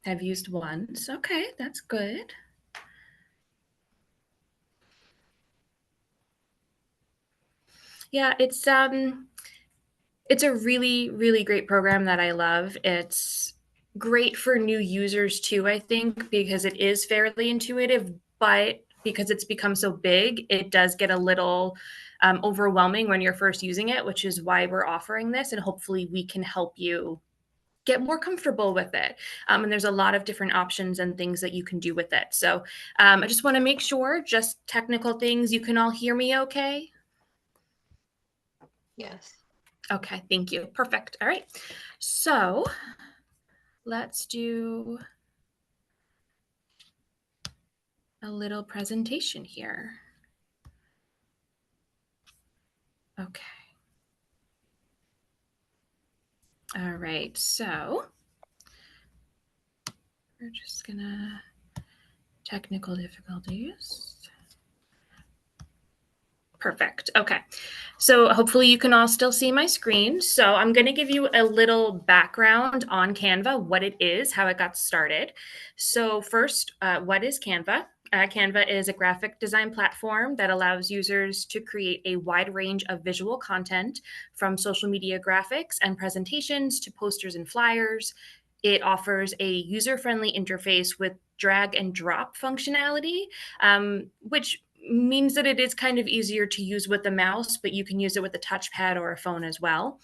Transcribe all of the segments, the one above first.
Have used once. Okay, that's good. Yeah, it's a really, really great program that I love. It's great for new users too, I think, because it is fairly intuitive, but because it's become so big, it does get a little overwhelming when you're first using it, which is why we're offering this. And hopefully, we can help you get more comfortable with it. And there's a lot of different options and things that you can do with it. So I just want to make sure, just technical things, you can all hear me okay? Yes. Okay, thank you. Perfect. All right. So let's do a little presentation here. Okay. All right. So we're just gonna technical difficulties. Perfect. Okay. So hopefully you can all still see my screen. So I'm going to give you a little background on Canva, what it is, how it got started. So first, what is Canva? Canva is a graphic design platform that allows users to create a wide range of visual content from social media graphics and presentations to posters and flyers. It offers a user friendly interface with drag and drop functionality, which means that it is kind of easier to use with the mouse, but you can use it with a touchpad or a phone as well.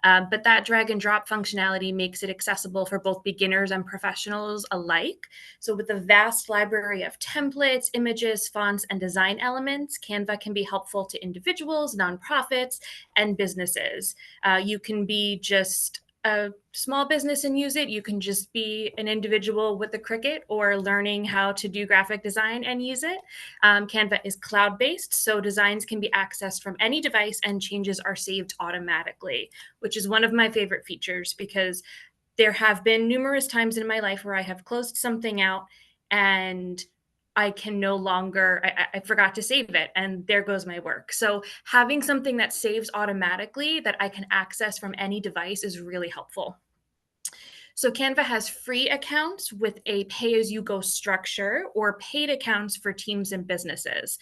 But that drag and drop functionality makes it accessible for both beginners and professionals alike. So, with a vast library of templates, images, fonts, and design elements, Canva can be helpful to individuals, nonprofits, and businesses. You can be just a small business and use it. You can just be an individual with a Cricut or learning how to do graphic design and use it. Canva is cloud based, so designs can be accessed from any device and changes are saved automatically, which is one of my favorite features because there have been numerous times in my life where I have closed something out and I can no longer, I forgot to save it, and there goes my work. So, having something that saves automatically that I can access from any device is really helpful. So Canva has free accounts with a pay as you go structure or paid accounts for teams and businesses.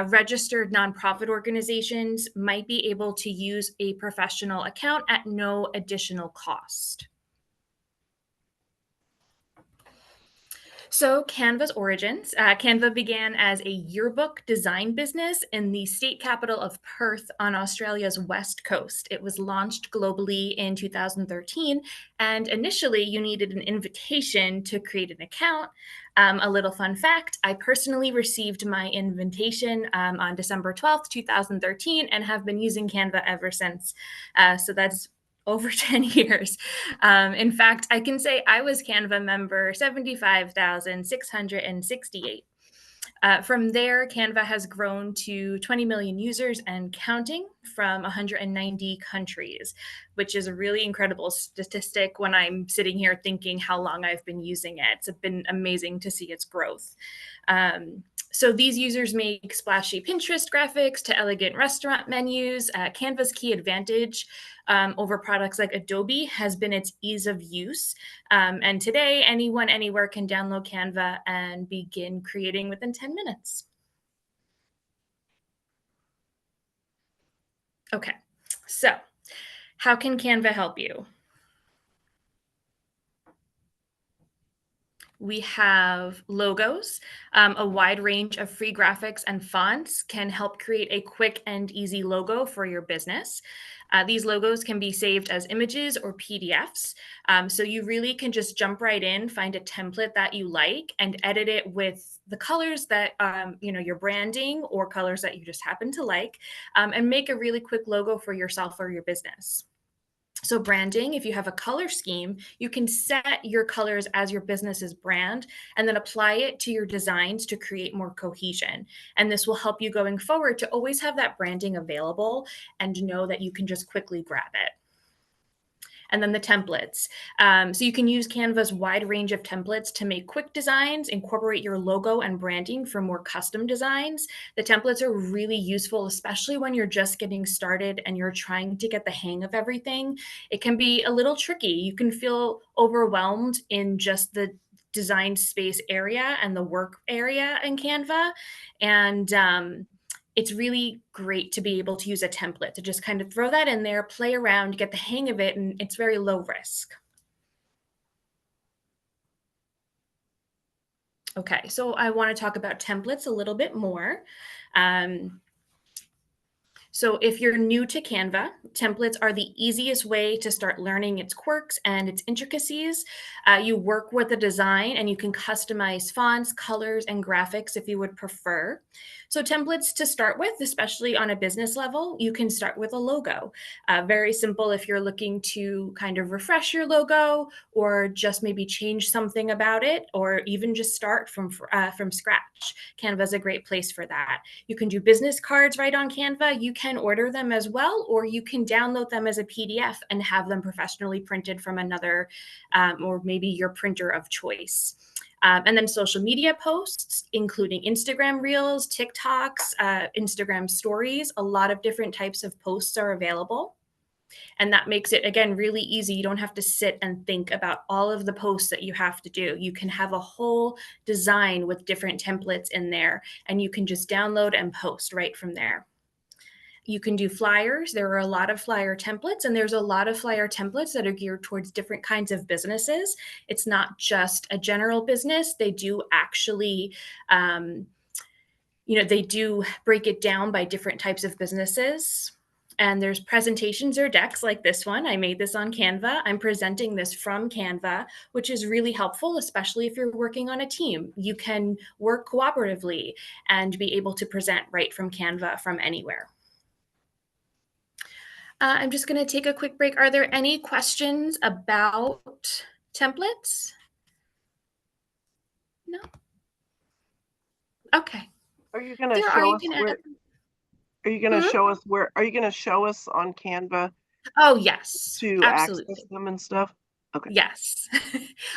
Registered nonprofit organizations might be able to use a professional account at no additional cost. So, Canva's origins. Canva began as a yearbook design business in the state capital of Perth on Australia's west coast. It was launched globally in 2013, and initially, you needed an invitation to create an account. A little fun fact, I personally received my invitation on December 12th, 2013, and have been using Canva ever since. So, that's over 10 years. In fact, I can say I was Canva member 75,668. From there, Canva has grown to 20 million users and counting from 190 countries, which is a really incredible statistic when I'm sitting here thinking how long I've been using it. It's been amazing to see its growth. So these users make splashy Pinterest graphics to elegant restaurant menus. Canva's key advantage over products like Adobe has been its ease of use. And today, anyone, anywhere can download Canva and begin creating within 10 minutes. Okay, so how can Canva help you? We have logos. A wide range of free graphics and fonts can help create a quick and easy logo for your business. These logos can be saved as images or PDFs. So you really can just jump right in, find a template that you like, and edit it with the colors that you're branding or colors that you just happen to like, and make a really quick logo for yourself or your business. So, branding, if you have a color scheme, you can set your colors as your business's brand and then apply it to your designs to create more cohesion. And this will help you going forward to always have that branding available and know that you can just quickly grab it. And then the templates. So you can use Canva's wide range of templates to make quick designs, incorporate your logo and branding for more custom designs. The templates are really useful, especially when you're just getting started and you're trying to get the hang of everything. It can be a little tricky. You can feel overwhelmed in just the design space area and the work area in Canva. And it's really great to be able to use a template to just kind of throw that in there, play around, get the hang of it, and it's very low risk. Okay, so I want to talk about templates a little bit more. Um, So if you're new to Canva, templates are the easiest way to start learning its quirks and its intricacies. You work with a design and you can customize fonts, colors, and graphics if you would prefer. So templates to start with, especially on a business level, you can start with a logo. Very simple if you're looking to kind of refresh your logo or just maybe change something about it, or even just start from scratch. Canva is a great place for that. You can do business cards right on Canva. You can order them as well, or you can download them as a PDF and have them professionally printed from another, or maybe your printer of choice. And then social media posts, including Instagram Reels, TikToks, Instagram Stories. A lot of different types of posts are available. And that makes it, again, really easy. You don't have to sit and think about all of the posts that you have to do. You can have a whole design with different templates in there, and you can just download and post right from there. You can do flyers. There are a lot of flyer templates, and there's a lot of flyer templates that are geared towards different kinds of businesses. It's not just a general business. They do actually, they do break it down by different types of businesses. And there's presentations or decks like this one. I made this on Canva. I'm presenting this from Canva, which is really helpful, especially if you're working on a team. You can work cooperatively and be able to present right from Canva from anywhere. I'm just going to take a quick break. Are there any questions about templates? No? Okay. Are you going to There are. show You us can where? add. Are you going to show us where? Are you going to show us on Canva Oh, yes, to access absolutely. them and stuff? Okay. Yes.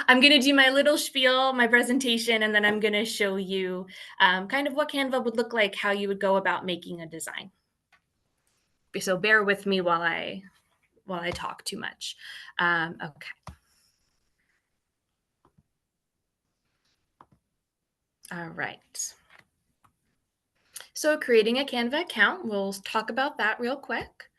I'm going to do my little spiel, my presentation, and then I'm going to show you kind of what Canva would look like, how you would go about making a design. So bear with me while I talk too much. Okay. All right. So creating a Canva account, we'll talk about that real quick.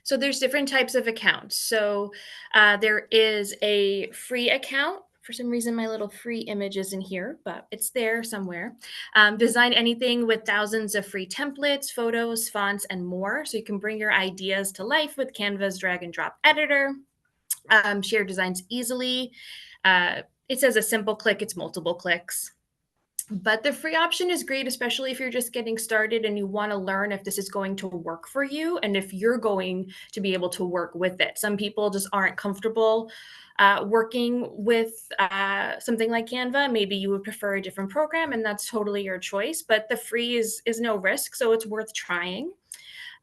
So there's different types of accounts. So there is a free account. For some reason, my little free image isn't here, but it's there somewhere. Design anything with thousands of free templates, photos, fonts, and more. So you can bring your ideas to life with Canva's drag and drop editor. Share designs easily. It says a simple click, it's multiple clicks. But the free option is great, especially if you're just getting started and you want to learn if this is going to work for you and if you're going to be able to work with it. Some people just aren't comfortable working with something like Canva. Maybe you would prefer a different program, and that's totally your choice. But the free is no risk, so it's worth trying.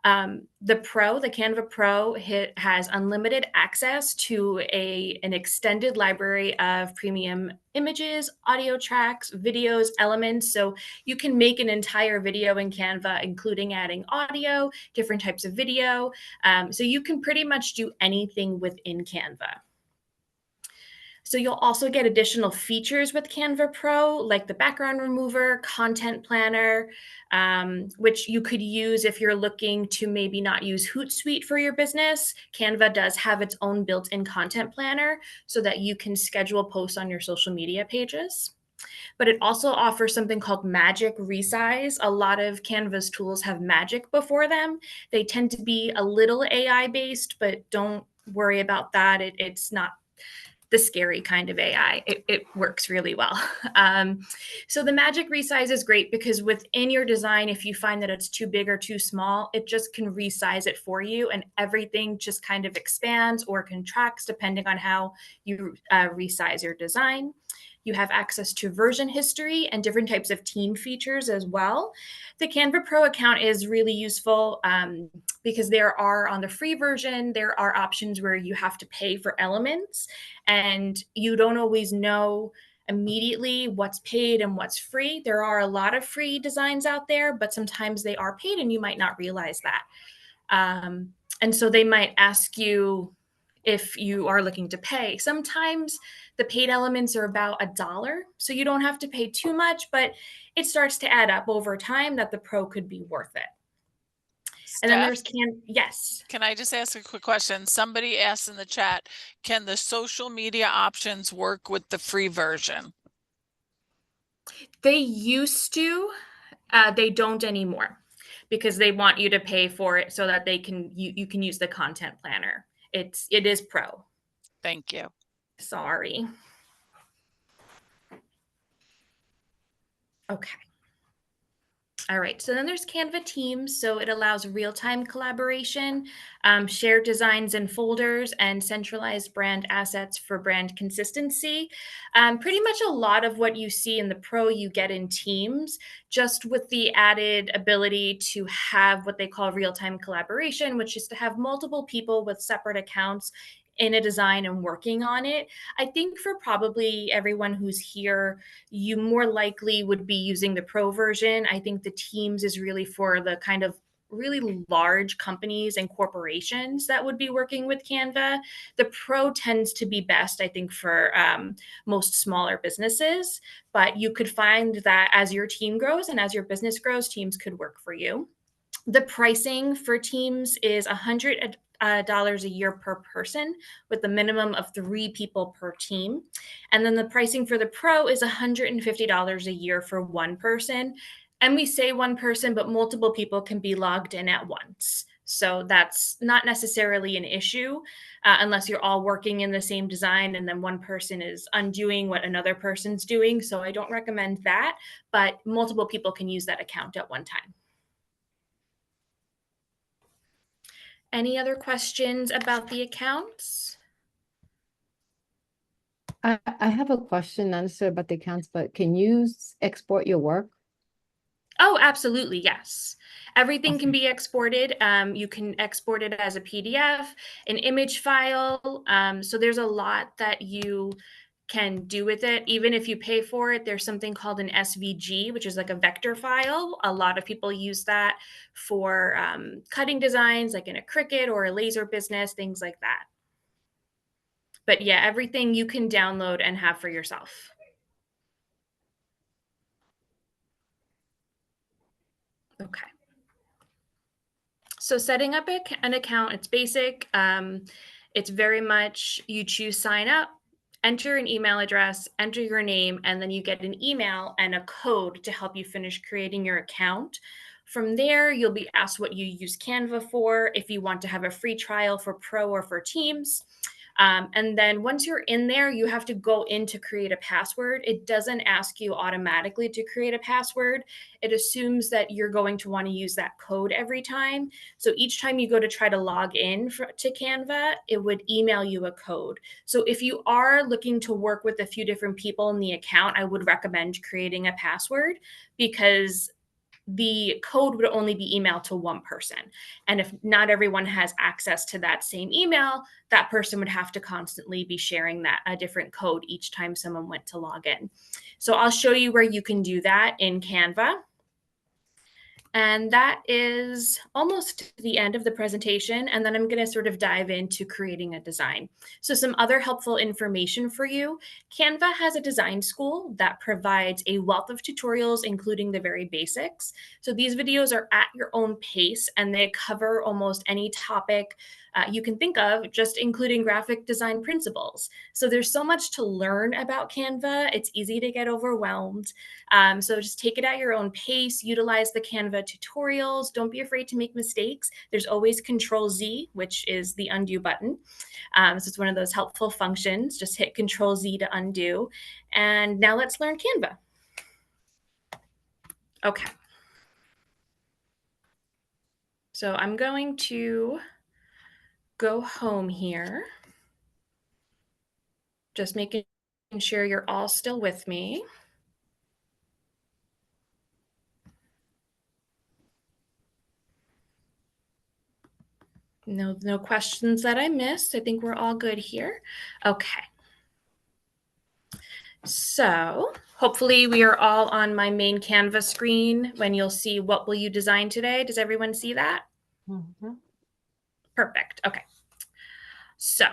The Canva Pro has unlimited access to an extended library of premium images, audio tracks, videos, elements. So you can make an entire video in Canva, including adding audio, different types of video. So you can pretty much do anything within Canva. So you'll also get additional features with Canva Pro, like the background remover, content planner, which you could use if you're looking to maybe not use Hootsuite for your business. Canva does have its own built-in content planner so that you can schedule posts on your social media pages. But it also offers something called Magic Resize. A lot of Canva's tools have magic before them. They tend to be a little AI based, but don't worry about that. It's not the scary kind of AI. It works really well. So the Magic Resize is great because within your design, if you find that it's too big or too small, it just can resize it for you, and everything just kind of expands or contracts depending on how you resize your design. You have access to version history and different types of team features as well. The Canva Pro account is really useful because on the free version, there are options where you have to pay for elements, and you don't always know immediately what's paid and what's free. There are a lot of free designs out there, but sometimes they are paid and you might not realize that. And so they might ask you, if you are looking to pay. Sometimes the paid elements are about $1, so you don't have to pay too much, but it starts to add up over time that the pro could be worth it. And then Steph, there's yes. can I just ask a quick question? Somebody asked in the chat, can the social media options work with the free version? They used to, they don't anymore because they want you to pay for it so that they can you can use the content planner. It is pro. Thank you. Sorry. Okay. All right, so then there's Canva Teams. So it allows real-time collaboration, shared designs and folders, and centralized brand assets for brand consistency. Pretty much a lot of what you see in the Pro you get in Teams, just with the added ability to have what they call real-time collaboration, which is to have multiple people with separate accounts in a design and working on it. I think for probably everyone who's here, you more likely would be using the pro version. I think the Teams is really for the kind of really large companies and corporations that would be working with Canva. The pro tends to be best, I think, for most smaller businesses, but you could find that as your team grows and as your business grows, Teams could work for you. The pricing for Teams is $100 a year per person with a minimum of 3 people per team. And then the pricing for the pro is $150 a year for one person. And we say one person, but multiple people can be logged in at once. So that's not necessarily an issue unless you're all working in the same design and then one person is undoing what another person's doing. So I don't recommend that, but multiple people can use that account at one time. Any other questions about the accounts? I have a question, not necessarily about the accounts, but can you export your work? Oh, absolutely, yes. Everything can Okay. be exported. You can export it as a PDF, an image file. So there's a lot that you can do with it. Even if you pay for it, there's something called an SVG, which is like a vector file. A lot of people use that for cutting designs, like in a Cricut or a laser business, things like that. But yeah, everything you can download and have for yourself. Okay. So setting up an account, it's basic. It's very much you choose sign up, enter an email address, enter your name, and then you get an email and a code to help you finish creating your account. From there, you'll be asked what you use Canva for, if you want to have a free trial for Pro or for Teams. And then once you're in there, you have to go in to create a password. It doesn't ask you automatically to create a password. It assumes that you're going to want to use that code every time. So each time you go to try to log in to Canva, it would email you a code. So if you are looking to work with a few different people in the account, I would recommend creating a password because the code would only be emailed to one person. And if not everyone has access to that same email, that person would have to constantly be sharing that a different code each time someone went to log in. So I'll show you where you can do that in Canva. And that is almost the end of the presentation. And then I'm going to sort of dive into creating a design. So some other helpful information for you. Canva has a design school that provides a wealth of tutorials, including the very basics. So these videos are at your own pace and they cover almost any topic you can think of, just including graphic design principles. So there's so much to learn about Canva. It's easy to get overwhelmed. So just take it at your own pace, utilize the Canva tutorials. Don't be afraid to make mistakes. There's always Control Z, which is the undo button. So it's one of those helpful functions. Just hit Control Z to undo. And now let's learn Canva. Okay. So I'm going to go home here. Just making sure you're all still with me. No questions that I missed. I think we're all good here. Okay. So hopefully we are all on my main Canva screen when you'll see what will you design today. Does everyone see that? Mhm. Perfect. Okay. So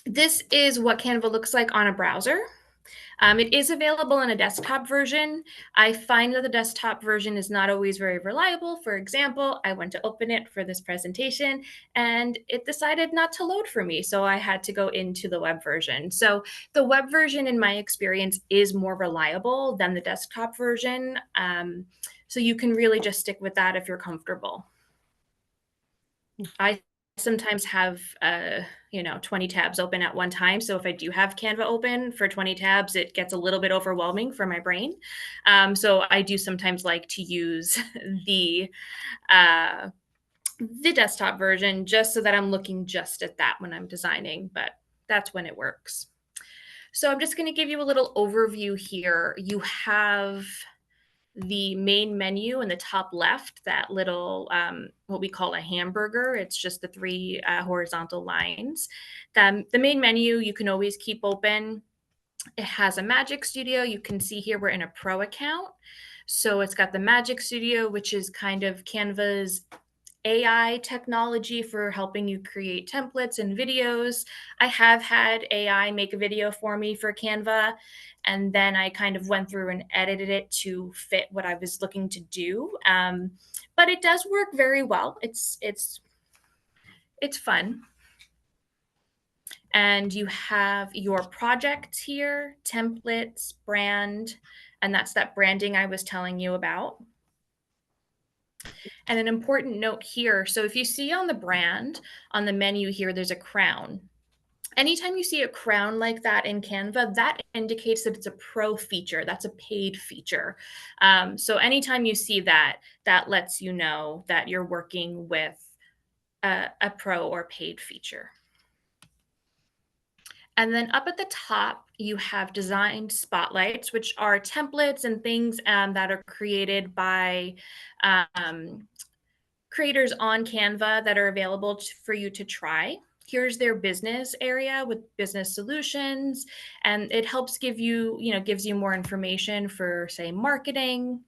this is what Canva looks like on a browser. It is available in a desktop version. I find that the desktop version is not always very reliable. For example, I went to open it for this presentation and it decided not to load for me. So I had to go into the web version. So the web version, in my experience, is more reliable than the desktop version. So you can really just stick with that if you're comfortable. I sometimes have 20 tabs open at one time. So if I do have Canva open for 20 tabs, it gets a little bit overwhelming for my brain. So I do sometimes like to use the desktop version just so that I'm looking just at that when I'm designing, but that's when it works. So I'm just going to give you a little overview here. You have the main menu in the top left, that little what we call a hamburger. It's just the three horizontal lines. The main menu you can always keep open. It has a Magic Studio. You can see here we're in a pro account. So it's got the Magic Studio, which is kind of Canva's AI technology for helping you create templates and videos. I have had AI make a video for me for Canva, and then I kind of went through and edited it to fit what I was looking to do. But it does work very well. It's fun. And you have your project here, templates, brand, and that's that branding I was telling you about. And an important note here, so if you see on the brand, on the menu here, there's a crown. Anytime you see a crown like that in Canva, that indicates that it's a pro feature. That's a paid feature. So anytime you see that, that lets you know that you're working with a pro or paid feature. And then up at the top, you have designed spotlights, which are templates and things that are created by creators on Canva that are available for you to try. Here's their business area with business solutions, and it helps gives you more information for, say, marketing.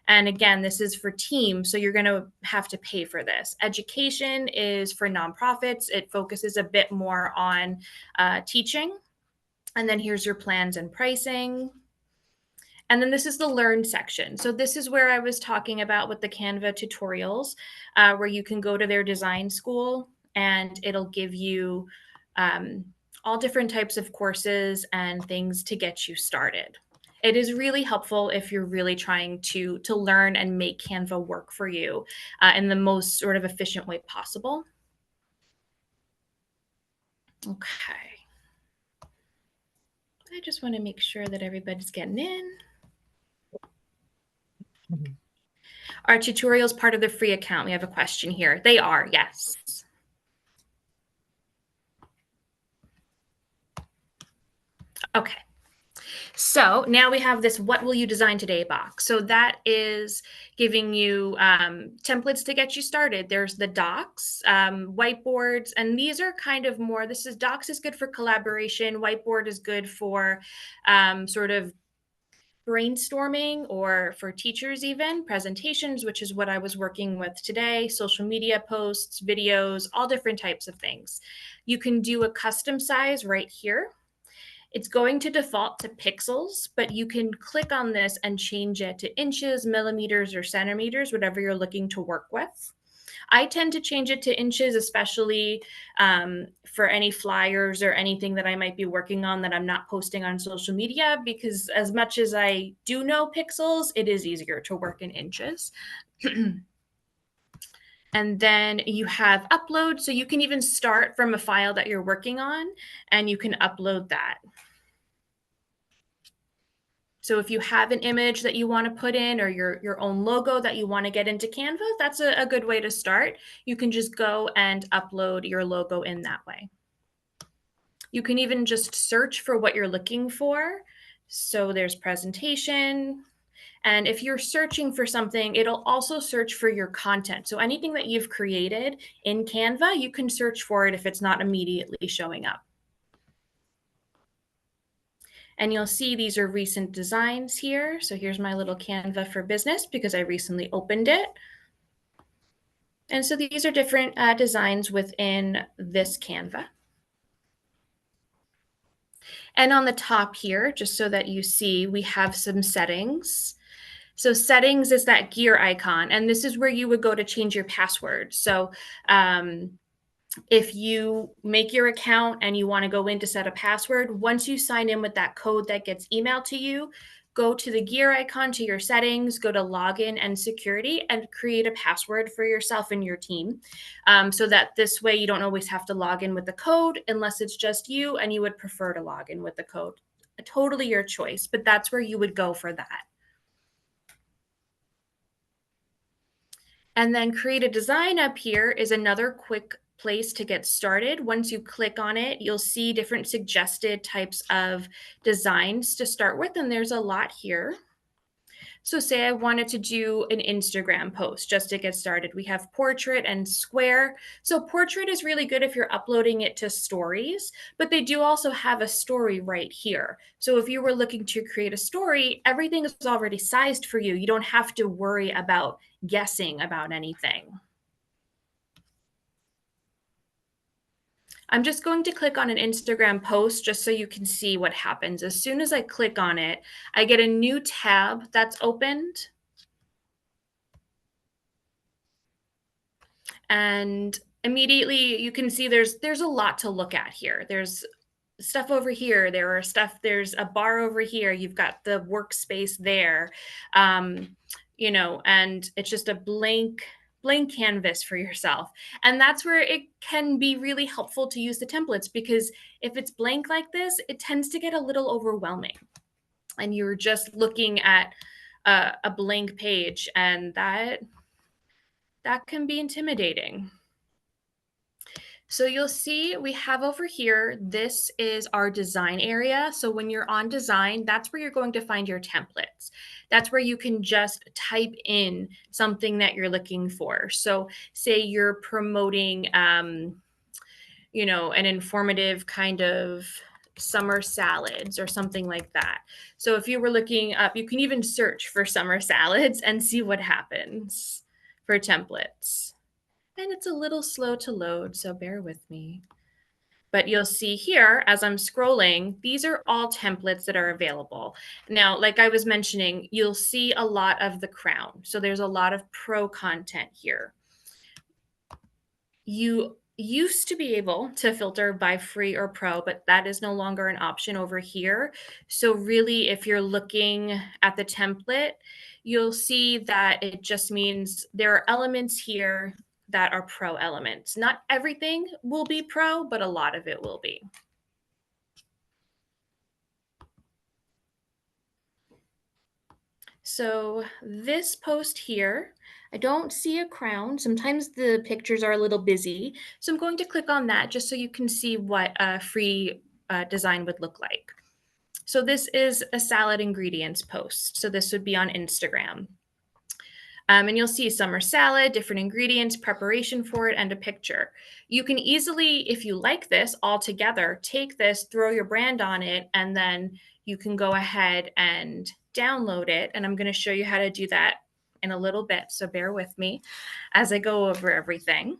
And again, this is for teams, so you're going to have to pay for this. Education is for nonprofits. It focuses a bit more on teaching. And then here's your plans and pricing. And then this is the learn section. So this is where I was talking about with the Canva tutorials, where you can go to their design school and it'll give you all different types of courses and things to get you started. It is really helpful if you're really trying to learn and make Canva work for you in the most sort of efficient way possible. Okay. I just want to make sure that everybody's getting in. Are tutorials part of the free account? We have a question here. They are, yes. Okay. So now we have this what will you design today box. So that is giving you templates to get you started. There's the docs, whiteboards, and these are kind of more, docs is good for collaboration. Whiteboard is good for sort of brainstorming, or for teachers even, presentations, which is what I was working with today, social media posts, videos, all different types of things. You can do a custom size right here. It's going to default to pixels, but you can click on this and change it to inches, millimeters, or centimeters, whatever you're looking to work with. I tend to change it to inches, especially for any flyers or anything that I might be working on that I'm not posting on social media, because as much as I do know pixels, it is easier to work in inches. And then you have upload. So you can even start from a file that you're working on and you can upload that. So if you have an image that you want to put in, or your own logo that you want to get into Canva, that's a good way to start. You can just go and upload your logo in that way. You can even just search for what you're looking for. So there's presentation. And if you're searching for something, it'll also search for your content. So anything that you've created in Canva, you can search for it if it's not immediately showing up. And you'll see these are recent designs here. So here's my little Canva for business because I recently opened it. And so these are different designs within this Canva. And on the top here, just so that you see, we have some settings. So settings is that gear icon, and this is where you would go to change your password. So if you make your account and you want to go in to set a password, once you sign in with that code that gets emailed to you, go to the gear icon to your settings, go to login and security, and create a password for yourself and your team. So that this way you don't always have to log in with the code unless it's just you and you would prefer to log in with the code. Totally your choice, but that's where you would go for that. And then create a design up here is another quick place to get started. Once you click on it, you'll see different suggested types of designs to start with, and there's a lot here. So say I wanted to do an Instagram post just to get started. We have portrait and square. So portrait is really good if you're uploading it to stories, but they do also have a story right here. So if you were looking to create a story, everything is already sized for you. You don't have to worry about guessing about anything. I'm just going to click on an Instagram post just so you can see what happens. As soon as I click on it, I get a new tab that's opened. And immediately you can see there's a lot to look at here. There's stuff over here. There's a bar over here. You've got the workspace there. You know, and it's just a blank canvas for yourself. And that's where it can be really helpful to use the templates, because if it's blank like this, it tends to get a little overwhelming. And you're just looking at a blank page, and that can be intimidating. So you'll see we have over here, this is our design area. So when you're on design, that's where you're going to find your templates. That's where you can just type in something that you're looking for. So say you're promoting, you know, an informative kind of summer salads or something like that. So if you were looking up, you can even search for summer salads and see what happens for templates. And it's a little slow to load, so bear with me. But you'll see here, as I'm scrolling, these are all templates that are available. Now, like I was mentioning, you'll see a lot of the crown. So there's a lot of pro content here. You used to be able to filter by free or pro, but that is no longer an option over here. So really, if you're looking at the template, you'll see that it just means there are elements here that are pro elements. Not everything will be pro, but a lot of it will be. So this post here, I don't see a crown. Sometimes the pictures are a little busy. So I'm going to click on that just so you can see what a free design would look like. So this is a salad ingredients post. So this would be on Instagram. And you'll see summer salad, different ingredients, preparation for it, and a picture. You can easily, if you like this all together, take this, throw your brand on it, and then you can go ahead and download it. And I'm going to show you how to do that in a little bit. So bear with me as I go over everything.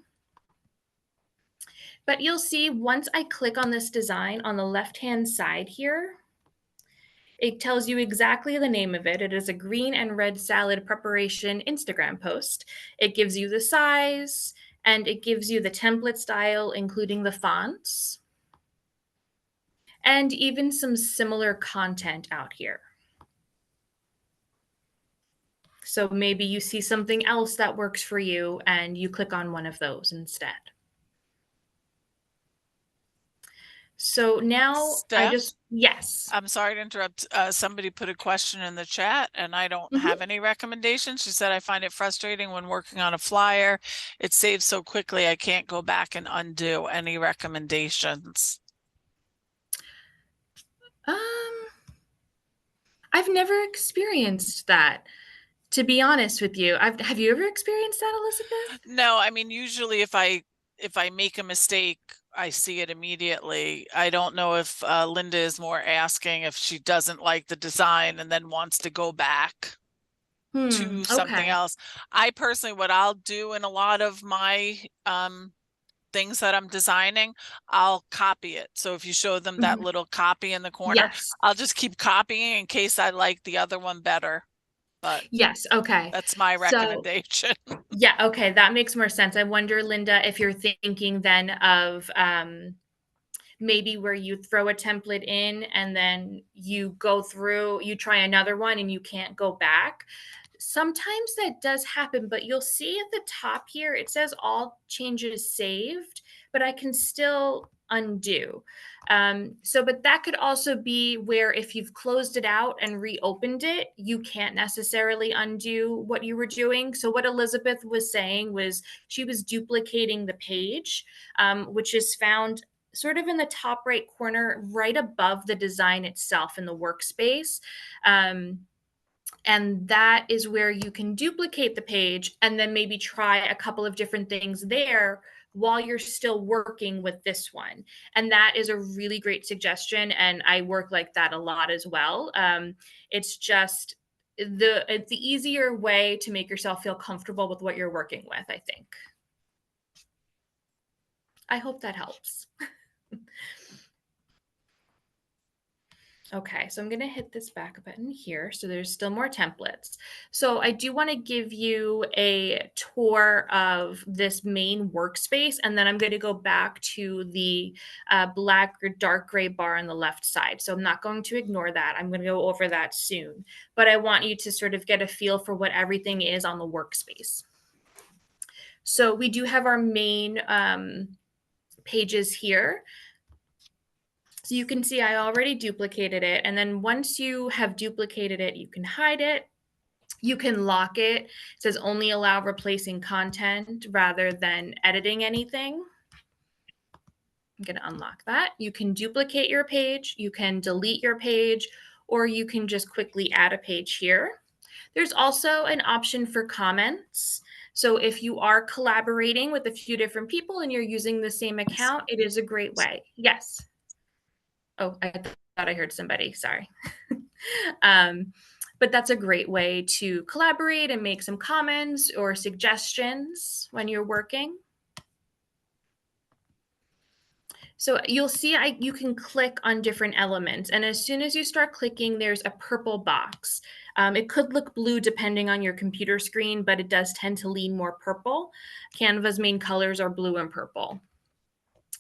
But you'll see once I click on this design on the left-hand side here, it tells you exactly the name of it. It is a green and red salad preparation Instagram post. It gives you the size and it gives you the template style, including the fonts, and even some similar content out here. So maybe you see something else that works for you and you click on one of those instead. So now Steph? yes. I'm sorry to interrupt. Somebody put a question in the chat and I don't have any recommendations. She said, I find it frustrating when working on a flyer. It saves so quickly. I can't go back and undo. Any recommendations? I've never experienced that, to be honest with you. Have you ever experienced that, Elizabeth? No, I mean, usually if I make a mistake, I see it immediately. I don't know if Linda is more asking if she doesn't like the design and then wants to go back to something else. I personally, what I'll do in a lot of my things that I'm designing, I'll copy it. So if you show them that Mhm. little copy in the corner, Yes. I'll just keep copying in case I like the other one better. But Yes. Okay. that's my So recommendation. yeah, okay, that makes more sense. I wonder, Linda, if you're thinking then of maybe where you throw a template in and then you go through, you try another one and you can't go back. Sometimes that does happen, but you'll see at the top here, it says all changes saved, but I can still undo. But that could also be where if you've closed it out and reopened it, you can't necessarily undo what you were doing. So what Elizabeth was saying was she was duplicating the page, which is found sort of in the top right corner, right above the design itself in the workspace. And that is where you can duplicate the page and then maybe try a couple of different things there while you're still working with this one. And that is a really great suggestion. And I work like that a lot as well. It's just the easier way to make yourself feel comfortable with what you're working with, I think. I hope that helps. Okay, so I'm going to hit this back button here. So there's still more templates. So I do want to give you a tour of this main workspace, and then I'm going to go back to the black or dark gray bar on the left side. So I'm not going to ignore that. I'm going to go over that soon. But I want you to sort of get a feel for what everything is on the workspace. So we do have our main pages here. So you can see I already duplicated it. And then once you have duplicated it, you can hide it. You can lock it. It says only allow replacing content rather than editing anything. I'm going to unlock that. You can duplicate your page. You can delete your page, or you can just quickly add a page here. There's also an option for comments. So if you are collaborating with a few different people and you're using the same account, it is a great way. Yes. Oh, I thought I heard somebody. Sorry. But that's a great way to collaborate and make some comments or suggestions when you're working. So you'll see you can click on different elements. And as soon as you start clicking, there's a purple box. It could look blue depending on your computer screen, but it does tend to lean more purple. Canva's main colors are blue and purple.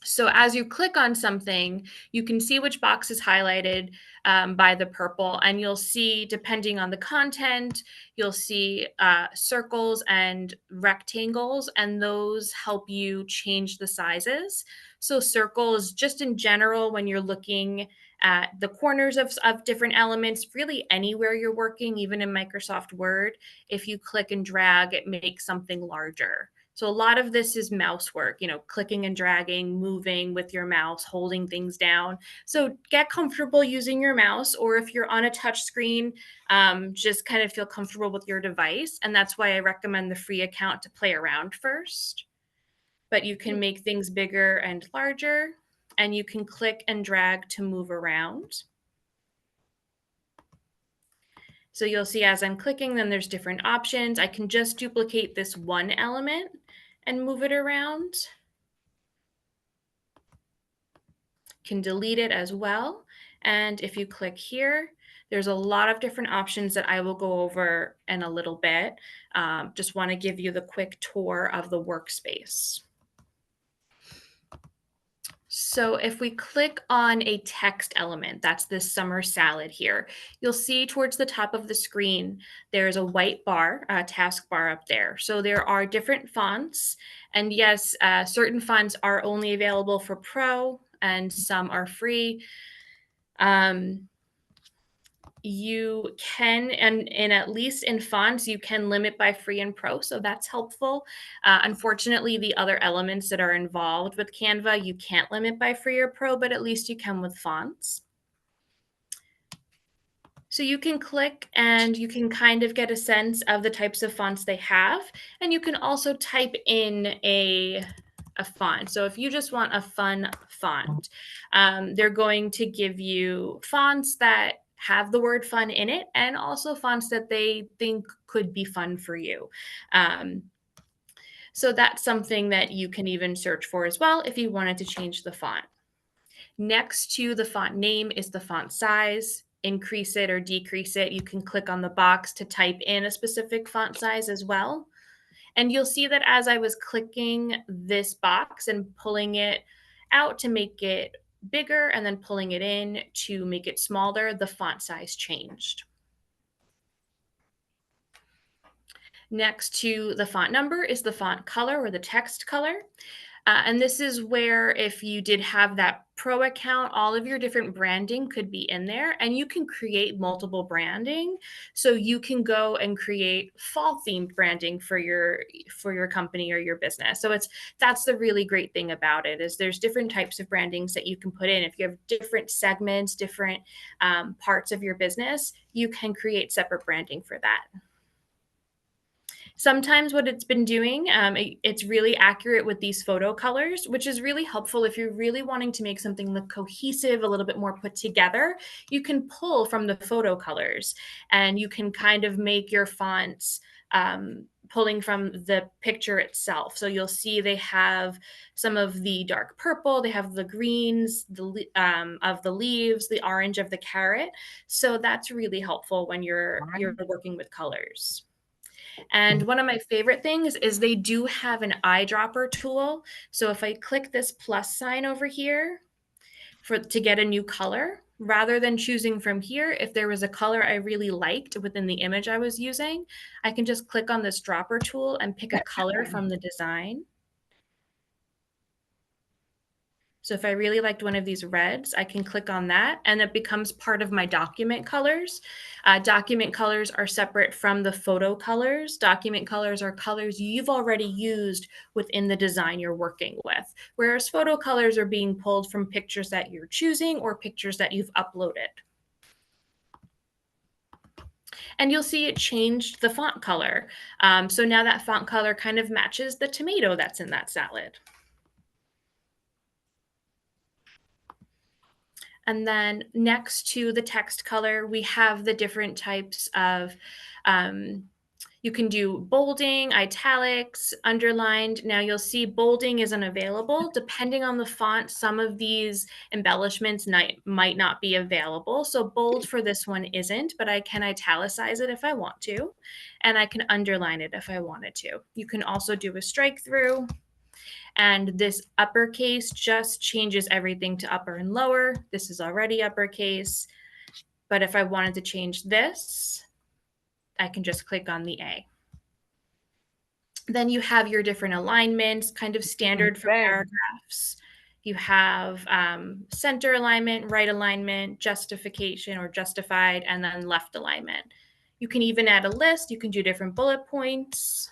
So as you click on something, you can see which box is highlighted by the purple, and you'll see, depending on the content, you'll see circles and rectangles, and those help you change the sizes. So circles, just in general, when you're looking at the corners of different elements, really anywhere you're working, even in Microsoft Word, if you click and drag, it makes something larger. So a lot of this is mouse work, clicking and dragging, moving with your mouse, holding things down. So get comfortable using your mouse, or if you're on a touch screen, just kind of feel comfortable with your device. And that's why I recommend the free account to play around first. But you can make things bigger and larger, and you can click and drag to move around. So you'll see as I'm clicking, then there's different options. I can just duplicate this one element and move it around. Can delete it as well. And if you click here, there's a lot of different options that I will go over in a little bit. Just want to give you the quick tour of the workspace. So if we click on a text element, that's this summer salad here, you'll see towards the top of the screen, there's a white bar, a task bar up there. So there are different fonts. And yes, certain fonts are only available for Pro and some are free. You can, and at least in fonts, you can limit by free and pro, so that's helpful. Unfortunately, the other elements that are involved with Canva, you can't limit by free or pro, but at least you can with fonts. So you can click and you can kind of get a sense of the types of fonts they have, and you can also type in a font. So if you just want a fun font, they're going to give you fonts that have the word fun in it, and also fonts that they think could be fun for you. So that's something that you can even search for as well if you wanted to change the font. Next to the font name is the font size. Increase it or decrease it. You can click on the box to type in a specific font size as well. And you'll see that as I was clicking this box and pulling it out to make it bigger and then pulling it in to make it smaller, the font size changed. Next to the font number is the font color or the text color. And this is where if you did have that pro account, all of your different branding could be in there, and you can create multiple branding. So you can go and create fall themed branding for your company or your business. So that's the really great thing about it is there's different types of brandings that you can put in. If you have different segments, different parts of your business, you can create separate branding for that. Sometimes what it's been doing, it's really accurate with these photo colors, which is really helpful if you're really wanting to make something look cohesive, a little bit more put together. You can pull from the photo colors and you can kind of make your fonts pulling from the picture itself. So you'll see they have some of the dark purple, they have the greens of the leaves, the orange of the carrot. So that's really helpful when you're working with colors. And one of my favorite things is they do have an eyedropper tool. So if I click this plus sign over here to get a new color, rather than choosing from here, if there was a color I really liked within the image I was using, I can just click on this dropper tool and pick a color from the design. So if I really liked one of these reds, I can click on that and it becomes part of my document colors. Document colors are separate from the photo colors. Document colors are colors you've already used within the design you're working with, whereas photo colors are being pulled from pictures that you're choosing or pictures that you've uploaded. And you'll see it changed the font color. So now that font color kind of matches the tomato that's in that salad. And then next to the text color, we have the different types of, you can do bolding, italics, underlined. Now you'll see bolding isn't available. Depending on the font, some of these embellishments might not be available. So bold for this one isn't, but I can italicize it if I want to, and I can underline it if I wanted to. You can also do a strike through. And this uppercase just changes everything to upper and lower. This is already uppercase. But if I wanted to change this, I can just click on the A. Then you have your different alignments, kind of standard for paragraphs. You have center alignment, right alignment, justification or justified, and then left alignment. You can even add a list. You can do different bullet points.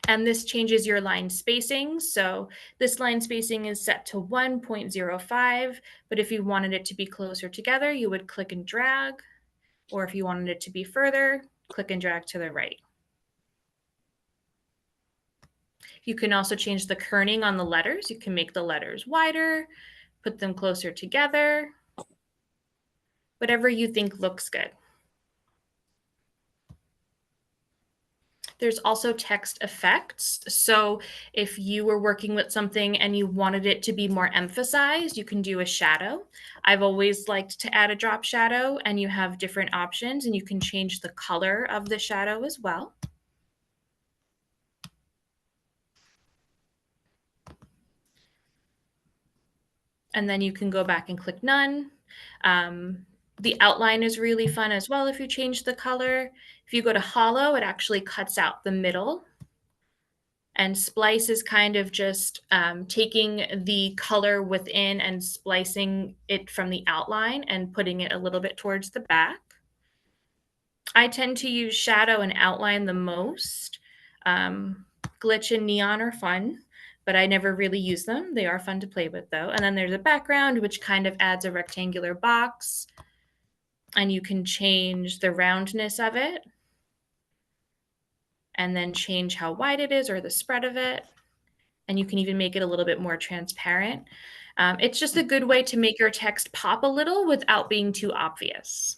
And this changes your line spacing. So this line spacing is set to 1.05, but if you wanted it to be closer together, you would click and drag, or if you wanted it to be further, click and drag to the right. You can also change the kerning on the letters. You can make the letters wider, put them closer together, whatever you think looks good. There's also text effects. So if you were working with something and you wanted it to be more emphasized, you can do a shadow. I've always liked to add a drop shadow, and you have different options and you can change the color of the shadow as well. And then you can go back and click none. The outline is really fun as well if you change the color. If you go to hollow, it actually cuts out the middle. And splice is kind of just taking the color within and splicing it from the outline and putting it a little bit towards the back. I tend to use shadow and outline the most. Glitch and neon are fun, but I never really use them. They are fun to play with though. And then there's a background, which kind of adds a rectangular box. And you can change the roundness of it and then change how wide it is or the spread of it. And you can even make it a little bit more transparent. It's just a good way to make your text pop a little without being too obvious.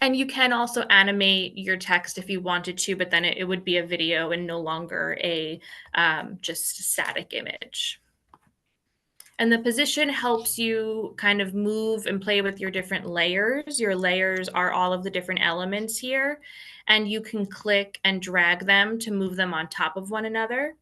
And you can also animate your text if you wanted to, but then it would be a video and no longer a just static image. And the position helps you kind of move and play with your different layers. Your layers are all of the different elements here, and you can click and drag them to move them on top of one another.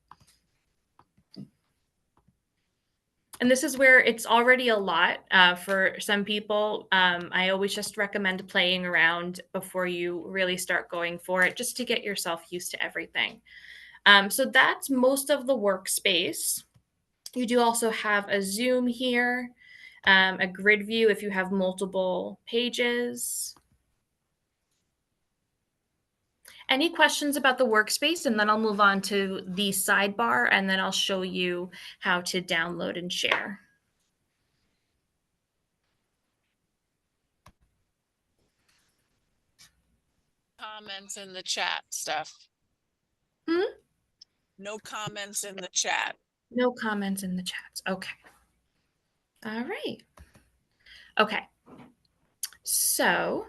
And this is where it's already a lot for some people. I always just recommend playing around before you really start going for it, just to get yourself used to everything. So that's most of the workspace. You do also have a zoom here, a grid view if you have multiple pages. Any questions about the workspace? And then I'll move on to the sidebar, and then I'll show you how to download and share. Comments in the chat, Steph. Hmm? No comments in the chat. No comments in the chats. Okay. All right. Okay. So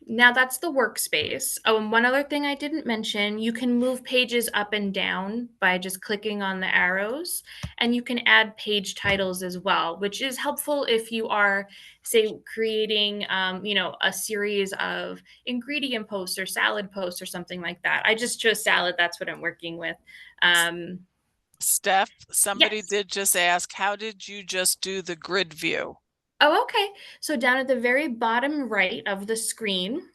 now that's the workspace. Oh, and one other thing I didn't mention, you can move pages up and down by just clicking on the arrows, and you can add page titles as well, which is helpful if you are, say, creating, a series of ingredient posts or salad posts or something like that. I just chose salad. That's what I'm working with. Steph, somebody Yes. did just ask, how did you just do the grid view? Oh, okay. So down at the very bottom right of the screen,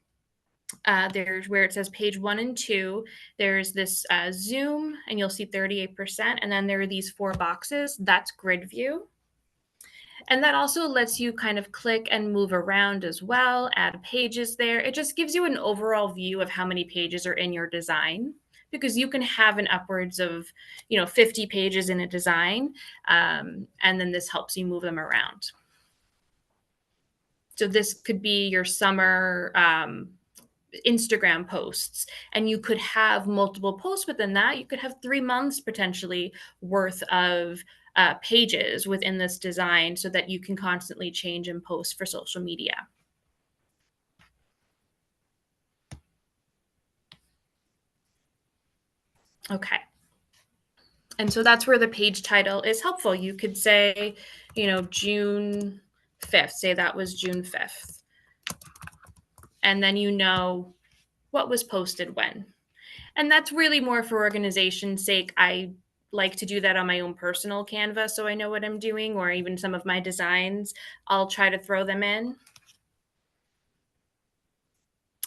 there's where it says page 1 and 2. There's this zoom, and you'll see 38%. And then there are these 4 boxes. That's grid view. And that also lets you kind of click and move around as well, add pages there. It just gives you an overall view of how many pages are in your design, because you can have an upwards of 50 pages in a design, and then this helps you move them around. So this could be your summer Instagram posts, and you could have multiple posts within that. You could have 3 months potentially worth of pages within this design, so that you can constantly change and post for social media. Okay. And so that's where the page title is helpful. You could say, June 5th, say that was June 5th. And then what was posted when. And that's really more for organization's sake. I like to do that on my own personal Canva, so I know what I'm doing, or even some of my designs, I'll try to throw them in.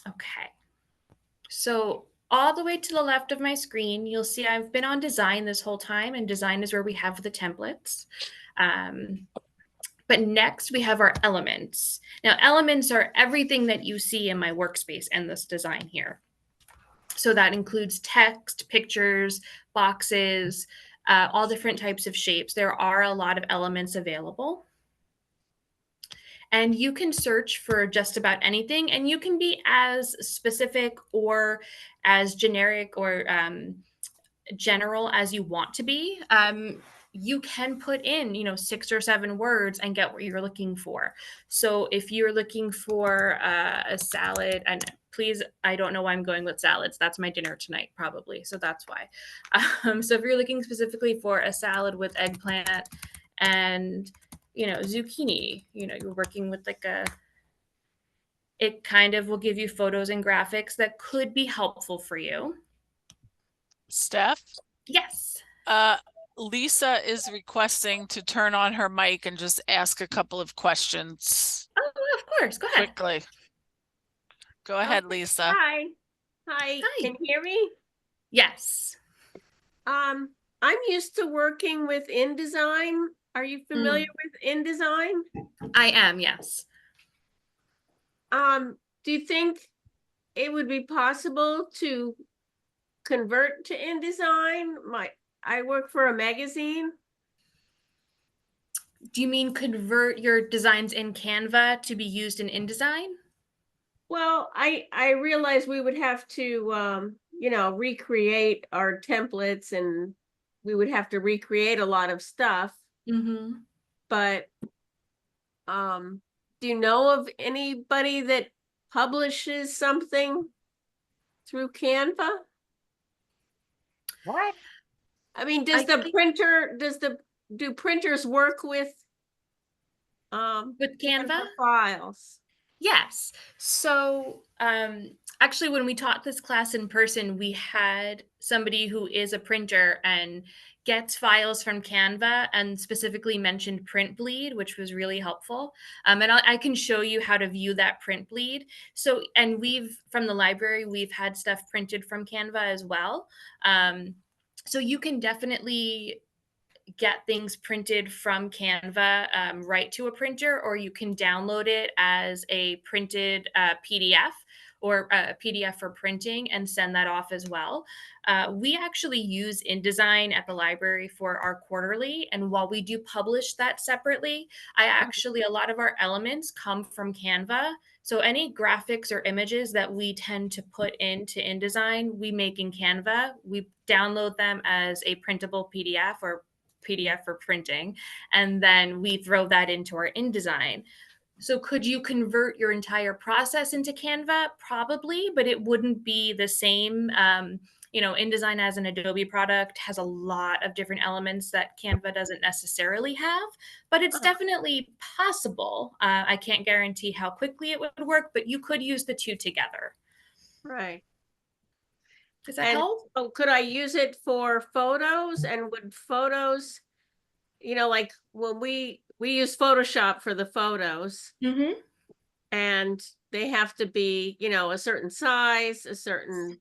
Okay. So all the way to the left of my screen, you'll see I've been on design this whole time, and design is where we have the templates. But next we have our elements. Now, elements are everything that you see in my workspace and this design here. So that includes text, pictures, boxes, all different types of shapes. There are a lot of elements available. And you can search for just about anything, and you can be as specific or as generic or general as you want to be. You can put in 6 or 7 words and get what you're looking for. So if you're looking for a salad, and please, I don't know why I'm going with salads, that's my dinner tonight probably, so that's why. So if you're looking specifically for a salad with eggplant and zucchini, you're working with it kind of will give you photos and graphics that could be helpful for you. Steph? Yes. Lisa is requesting to turn on her mic and just ask a couple of questions. Oh, of course. Go ahead. Quickly. Go ahead, Lisa. Hi. Hi. Can you hear me? Yes. I'm used to working with InDesign. Are you familiar with InDesign? I am, yes. Do you think it would be possible to convert to InDesign? I work for a magazine. Do you mean convert your designs in Canva to be used in InDesign? Well, I realize we would have to recreate our templates, and we would have to recreate a lot of stuff. But do you know of anybody that publishes something through Canva? What? I mean, do printers work with With Canva? files? Yes. So, actually, when we taught this class in person, we had somebody who is a printer and gets files from Canva and specifically mentioned print bleed, which was really helpful. And I can show you how to view that print bleed. So, and from the library, we've had stuff printed from Canva as well. So you can definitely get things printed from Canva right to a printer, or you can download it as a printed PDF or a PDF for printing and send that off as well. We actually use InDesign at the library for our quarterly, and while we do publish that separately, a lot of our elements come from Canva. So any graphics or images that we tend to put into InDesign, we make in Canva. We download them as a printable PDF or PDF for printing, and then we throw that into our InDesign. So could you convert your entire process into Canva? Probably, but it wouldn't be the same. InDesign as an Adobe product has a lot of different elements that Canva doesn't necessarily have, but it's definitely possible. I can't guarantee how quickly it would work, but you could use the two together. Right. Does that help? Oh, could I use it for photos? And would photos, like when we use Photoshop for the photos, Mm-hmm. and they have to be, a certain size, a certain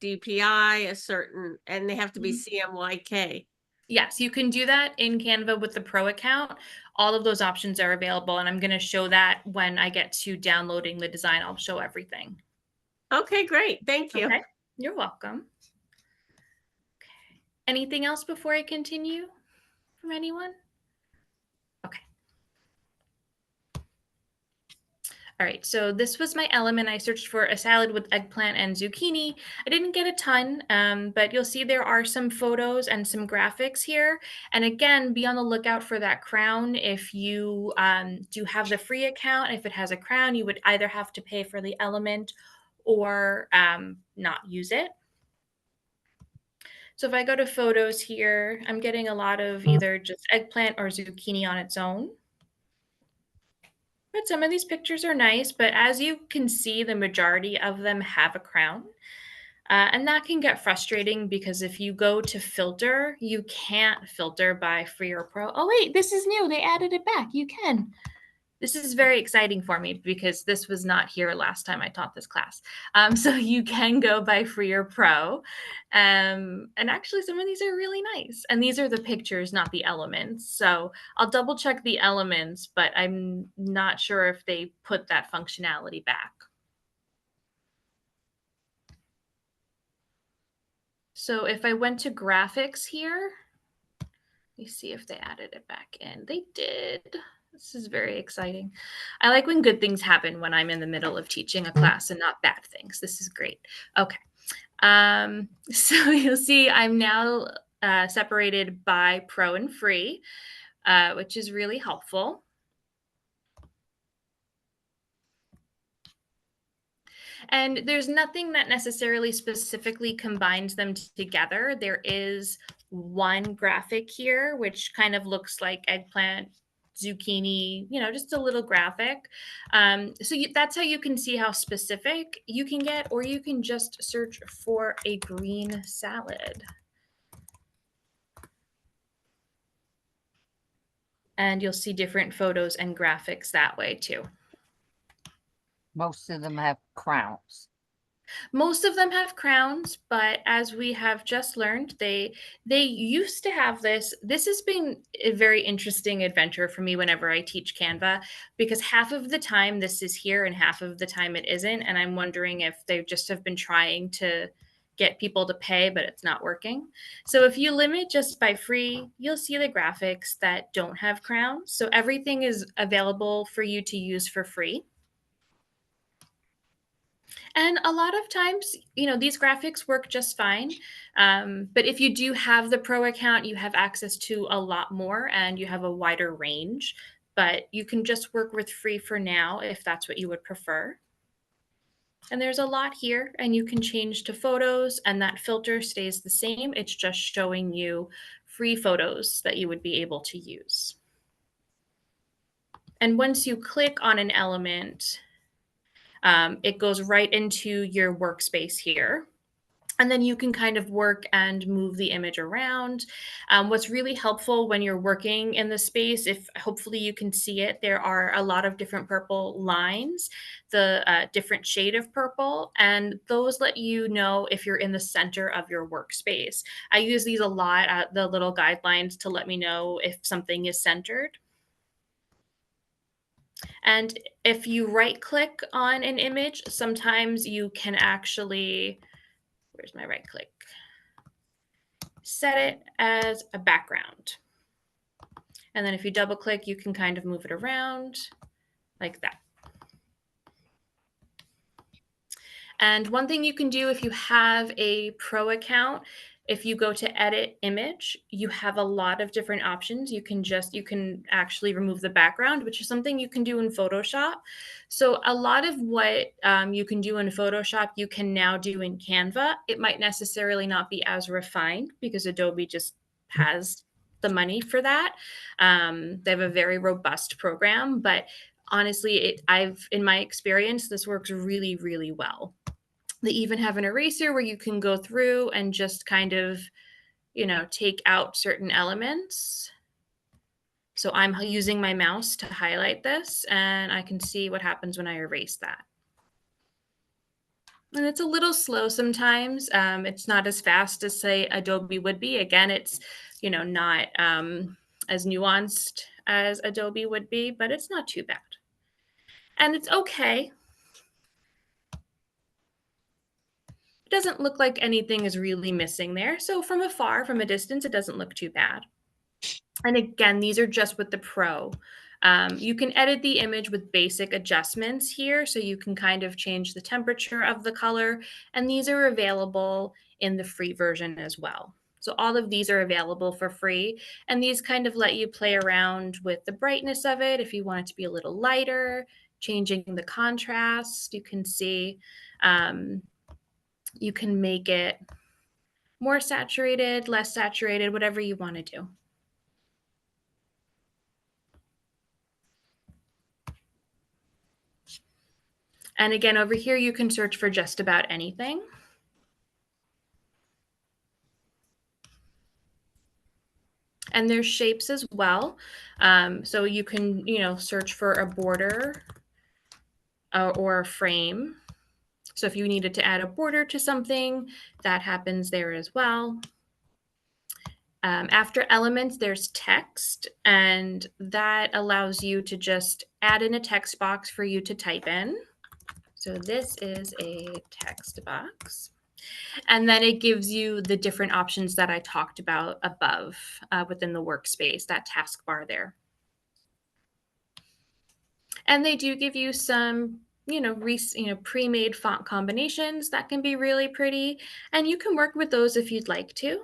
DPI, and they have to be CMYK. Yes, you can do that in Canva with the Pro account. All of those options are available, and I'm going to show that when I get to downloading the design. I'll show everything. Okay, great. Thank you. Okay, you're welcome. Okay. Anything else before I continue from anyone? Okay. All right, so this was my element. I searched for a salad with eggplant and zucchini. I didn't get a ton, but you'll see there are some photos and some graphics here. And again, be on the lookout for that crown. If you do have the free account, if it has a crown, you would either have to pay for the element or not use it. So if I go to photos here, I'm getting a lot of either just eggplant or zucchini on its own. But some of these pictures are nice, but as you can see, the majority of them have a crown. And that can get frustrating because if you go to filter, you can't filter by free or pro. Oh, wait, this is new. They added it back. You can. This is very exciting for me because this was not here last time I taught this class. So you can go by free or pro. And actually, some of these are really nice. And these are the pictures, not the elements. So I'll double check the elements, but I'm not sure if they put that functionality back. So if I went to graphics here, let me see if they added it back in. They did. This is very exciting. I like when good things happen when I'm in the middle of teaching a class and not bad things. This is great. Okay. So you'll see I'm now separated by pro and free, which is really helpful. And there's nothing that necessarily specifically combines them together. There is one graphic here, which kind of looks like eggplant, zucchini, just a little graphic. That's how you can see how specific you can get, or you can just search for a green salad. And you'll see different photos and graphics that way too. Most of them have crowns. Most of them have crowns, but as we have just learned, they used to have this. This has been a very interesting adventure for me whenever I teach Canva, because half of the time this is here and half of the time it isn't. And I'm wondering if they just have been trying to get people to pay, but it's not working. So if you limit just by free, you'll see the graphics that don't have crowns. So everything is available for you to use for free. And a lot of times, these graphics work just fine. But if you do have the pro account, you have access to a lot more and you have a wider range. But you can just work with free for now if that's what you would prefer. And there's a lot here, and you can change to photos, and that filter stays the same. It's just showing you free photos that you would be able to use. And once you click on an element, it goes right into your workspace here. And then you can kind of work and move the image around. What's really helpful when you're working in the space, if hopefully you can see it, there are a lot of different purple lines, the different shade of purple, and those let you know if you're in the center of your workspace. I use these a lot, the little guidelines to let me know if something is centered. And if you right click on an image, sometimes you can actually, where's my right click? Set it as a background. And then if you double click, you can kind of move it around like that. And one thing you can do if you have a pro account, if you go to edit image, you have a lot of different options. You can actually remove the background, which is something you can do in Photoshop. So a lot of what you can do in Photoshop, you can now do in Canva. It might necessarily not be as refined because Adobe just has the money for that. They have a very robust program, but honestly, in my experience, this works really, really well. They even have an eraser where you can go through and just kind of, take out certain elements. So I'm using my mouse to highlight this, and I can see what happens when I erase that. And it's a little slow sometimes. It's not as fast as, say, Adobe would be. Again, it's, not as nuanced as Adobe would be, but it's not too bad. And it's okay. It doesn't look like anything is really missing there. So from afar, from a distance, it doesn't look too bad. And again, these are just with the Pro. You can edit the image with basic adjustments here. So you can kind of change the temperature of the color. And these are available in the free version as well. So all of these are available for free. And these kind of let you play around with the brightness of it. If you want it to be a little lighter, changing the contrast, you can see. You can make it more saturated, less saturated, whatever you want to do. And again, over here, you can search for just about anything. And there's shapes as well. So you can, search for a border or a frame. So if you needed to add a border to something, that happens there as well. After elements, there's text, and that allows you to just add in a text box for you to type in. So this is a text box. And then it gives you the different options that I talked about above within the workspace, that taskbar there. And they do give you some, pre-made font combinations that can be really pretty. And you can work with those if you'd like to.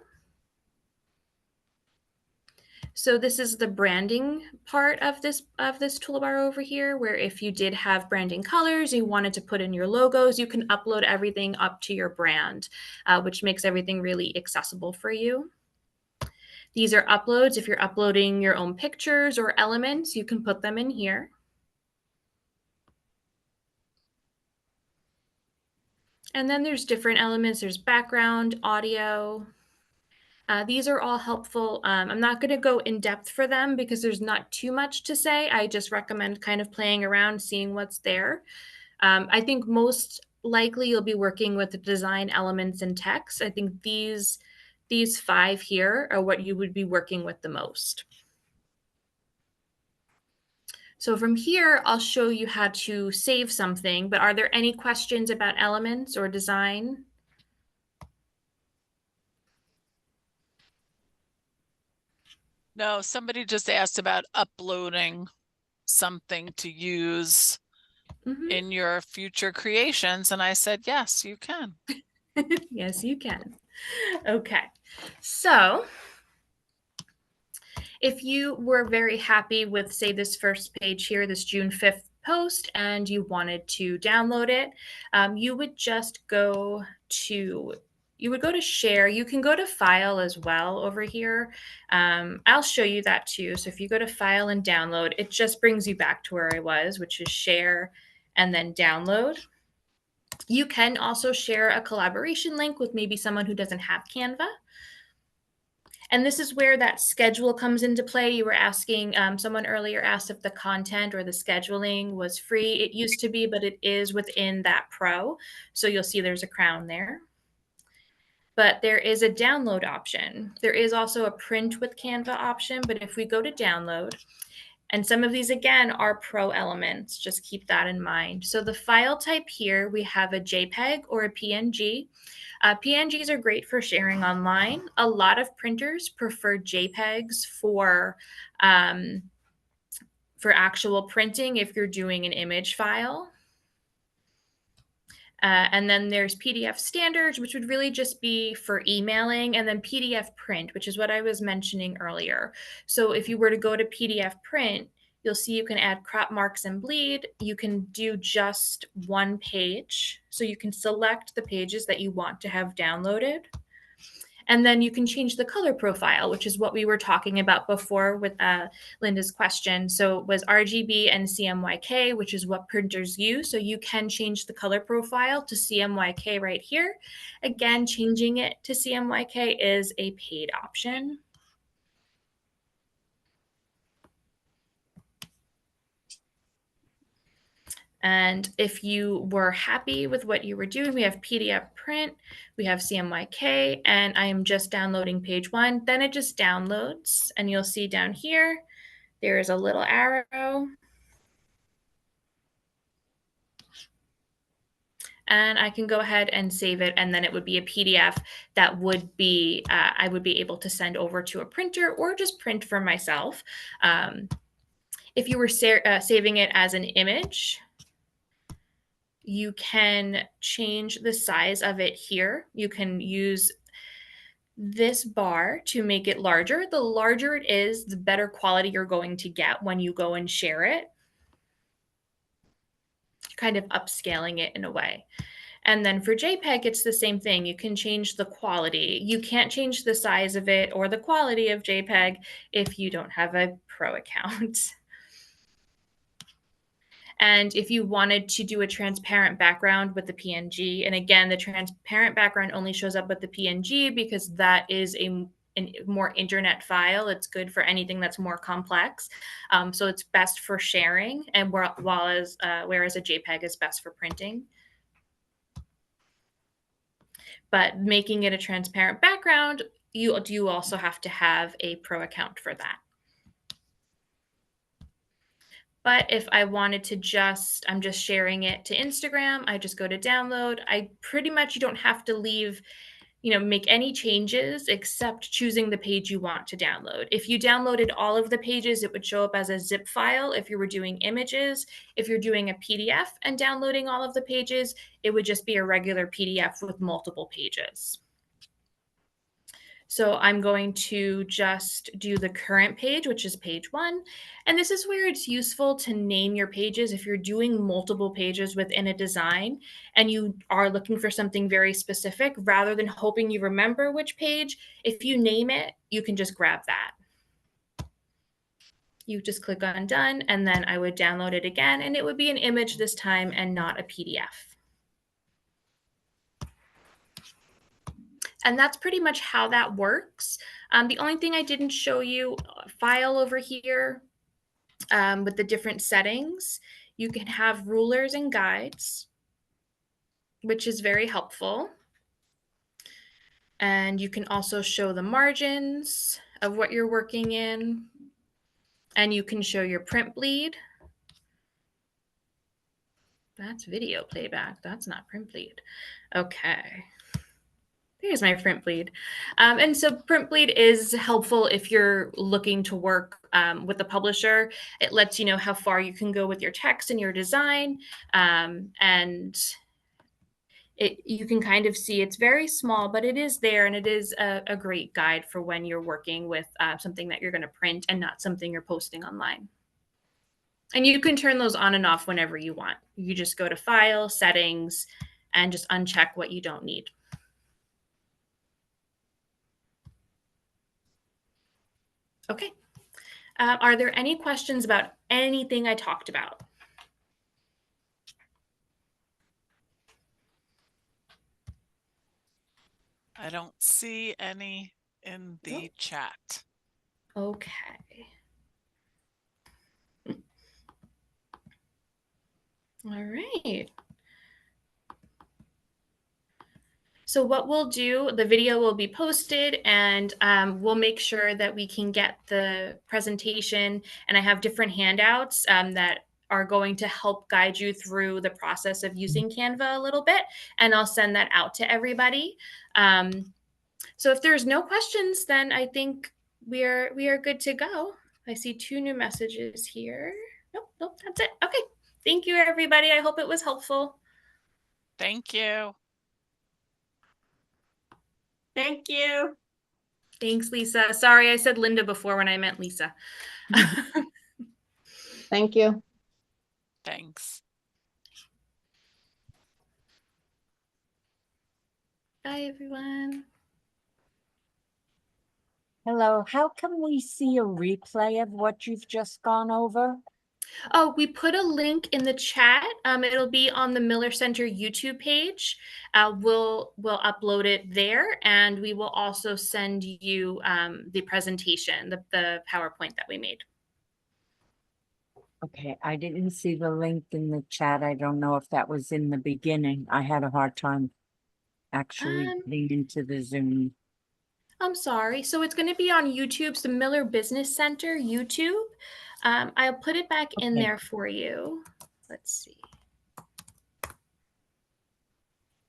So this is the branding part of this toolbar over here, where if you did have branding colors, you wanted to put in your logos, you can upload everything up to your brand, which makes everything really accessible for you. These are uploads. If you're uploading your own pictures or elements, you can put them in here. And then there's different elements. There's background, audio. These are all helpful. I'm not going to go in depth for them because there's not too much to say. I just recommend kind of playing around, seeing what's there. I think most likely you'll be working with the design elements and text. I think these 5 here are what you would be working with the most. So from here, I'll show you how to save something, but are there any questions about elements or design? No, somebody just asked about uploading something to use in your future creations. And I said, yes, you can. Yes, you can. Okay. So if you were very happy with, say, this first page here, this June 5th post and you wanted to download it, you would just go to share. You can go to file as well over here. I'll show you that too. So if you go to file and download, it just brings you back to where I was, which is share and then download. You can also share a collaboration link with maybe someone who doesn't have Canva. And this is where that schedule comes into play. You were asking, someone earlier asked if the content or the scheduling was free. It used to be, but it is within that pro. So you'll see there's a crown there. But there is a download option. There is also a print with Canva option, but if we go to download, and some of these, again, are pro elements. Just keep that in mind. So the file type here, we have a JPEG or a PNG. PNGs are great for sharing online. A lot of printers prefer JPEGs for actual printing if you're doing an image file. And then there's PDF standards, which would really just be for emailing, and then PDF print, which is what I was mentioning earlier. So if you were to go to PDF print, you'll see you can add crop marks and bleed. You can do just one page. So you can select the pages that you want to have downloaded. And then you can change the color profile, which is what we were talking about before with Linda's question. So it was RGB and CMYK, which is what printers use. So you can change the color profile to CMYK right here. Again, changing it to CMYK is a paid option. And if you were happy with what you were doing, we have PDF print, we have CMYK, and I am just downloading page 1. Then it just downloads, and you'll see down here, there is a little arrow. And I can go ahead and save it, and then it would be a PDF that would be, I would be able to send over to a printer or just print for myself. If you were saving it as an image, you can change the size of it here. You can use this bar to make it larger. The larger it is, the better quality you're going to get when you go and share it. Kind of upscaling it in a way. And then for JPEG, it's the same thing. You can change the quality. You can't change the size of it or the quality of JPEG if you don't have a pro account. And if you wanted to do a transparent background with the PNG, and again, the transparent background only shows up with the PNG because that is a more internet file. It's good for anything that's more complex. So it's best for sharing, and whereas a JPEG is best for printing. But making it a transparent background, you do also have to have a pro account for that. But if I wanted to I'm just sharing it to Instagram, I just go to download. You don't have to leave, make any changes except choosing the page you want to download. If you downloaded all of the pages, it would show up as a zip file. If you were doing images, if you're doing a PDF and downloading all of the pages, it would just be a regular PDF with multiple pages. So I'm going to just do the current page, which is page 1. And this is where it's useful to name your pages if you're doing multiple pages within a design and you are looking for something very specific, rather than hoping you remember which page. If you name it, you can just grab that. You just click on done, and then I would download it again, and it would be an image this time and not a PDF. And that's pretty much how that works. The only thing I didn't show you, file over here with the different settings. You can have rulers and guides, which is very helpful. And you can also show the margins of what you're working in. And you can show your print bleed. That's video playback. That's not print bleed. Okay. There's my print bleed. And so print bleed is helpful if you're looking to work with the publisher. It lets you know how far you can go with your text and your design. And you can kind of see it's very small, but it is there, and it is a great guide for when you're working with something that you're going to print and not something you're posting online. And you can turn those on and off whenever you want. You just go to File, Settings, and just uncheck what you don't need. Okay. Are there any questions about anything I talked about? I don't see any in the Nope. chat. Okay. All right. So what we'll do, the video will be posted, and we'll make sure that we can get the presentation. And I have different handouts that are going to help guide you through the process of using Canva a little bit. And I'll send that out to everybody. So if there's no questions, then I think we are good to go. I see 2 new messages here. Nope, that's it. Okay. Thank you, everybody. I hope it was helpful. Thank you. Thank you. Thanks, Lisa. Sorry, I said Linda before when I meant Lisa. Thank you. Thanks. Bye, everyone. Hello, how can we see a replay of what you've just gone over? Oh, we put a link in the chat. It'll be on the Miller Center YouTube page. We'll upload it there, and we will also send you the presentation, the PowerPoint that we made. Okay, I didn't see the link in the chat. I don't know if that was in the beginning. I had a hard time actually getting into the Zoom. I'm sorry. So it's going to be on YouTube's the Miller Business Center YouTube. I'll put it back in Okay. there for you. Let's see.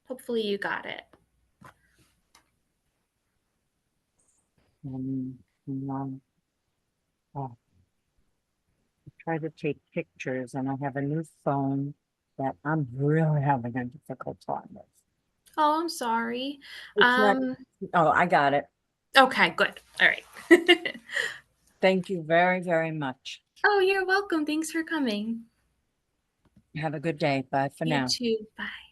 Hopefully you got it. Oh. I try to take pictures and I have a new phone that I'm really having a difficult time with. Oh, I'm sorry. It's not, oh, I got it. Okay, good. All right. Thank you very, very much. Oh, you're welcome. Thanks for coming. Have a good day. Bye for You now. too. Bye.